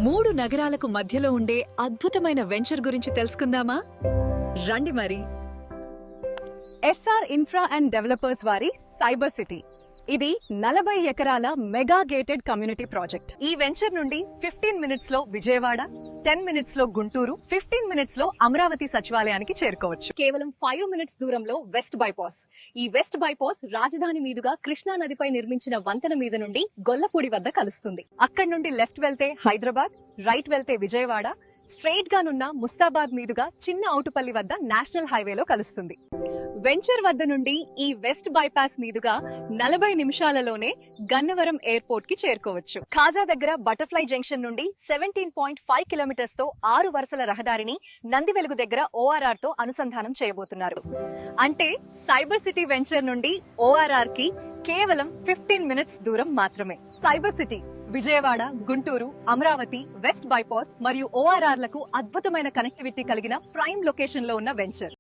మూడు నగరాలకు మధ్యలో ఉండే అద్భుతమైన వెంచర్ గురించి తెలుసుకుందామా? రండి మరి. ఎస్ఆర్ ఇన్ఫ్రా అండ్ డెవలపర్స్ వారి సైబర్ సిటీ. ఇది 40 ఎకరాల మెగా గేటెడ్ కమ్యూనిటీ ప్రాజెక్ట్. ఈ వెంచర్ నుండి 15 మినిట్స్ లో విజయవాడ, 10 మినిట్స్ లో గుంటూరు, 15 మినిట్స్ లో అమరావతి సచివాలయానికి చేరుకోవచ్చు. కేవలం 5 మినిట్స్ దూరంలో వెస్ట్ బైపాస్. ఈ వెస్ట్ బైపాస్ రాజధాని మీదుగా కృష్ణా నదిపై నిర్మించిన వంతెన మీద నుండి గొల్లపూడి వద్ద కలుస్తుంది. అక్కడి నుండి లెఫ్ట్ వెళ్తే హైదరాబాద్, రైట్ వెళ్తే విజయవాడ, స్ట్రెయిట్ గానున్న ముస్తాబాద్ మీదుగా చిన్న ఔటుపల్లి వద్ద నేషనల్ హైవేలో కలుస్తుంది. వెంచర్ వద్ద నుండి ఈ వెస్ట్ బైపాస్ మీదుగా 40 నిమిషాలలోనే గన్నవరం ఎయిర్పోర్ట్ కి చేరుకోవచ్చు. ఖాజా దగ్గర బటర్ఫ్లై జంక్షన్ నుండి 17.5 కిలోమీటర్స్ తో 6 వరుసల రహదారిని నందివెలుగు దగ్గర ORR తో అనుసంధానం చేయబోతున్నారు. అంటే సైబర్ సిటీ వెంచర్ నుండి ORR కి కేవలం 15 మినిట్స్ దూరం మాత్రమే. Cyber city Vijayawada, Guntur, Amaravati, west bypass మరియు ORR లకు అద్భుతమైన కనెక్టివిటీ కలిగిన ప్రైమ్ లొకేషన్ లో ఉన్న వెంచర్.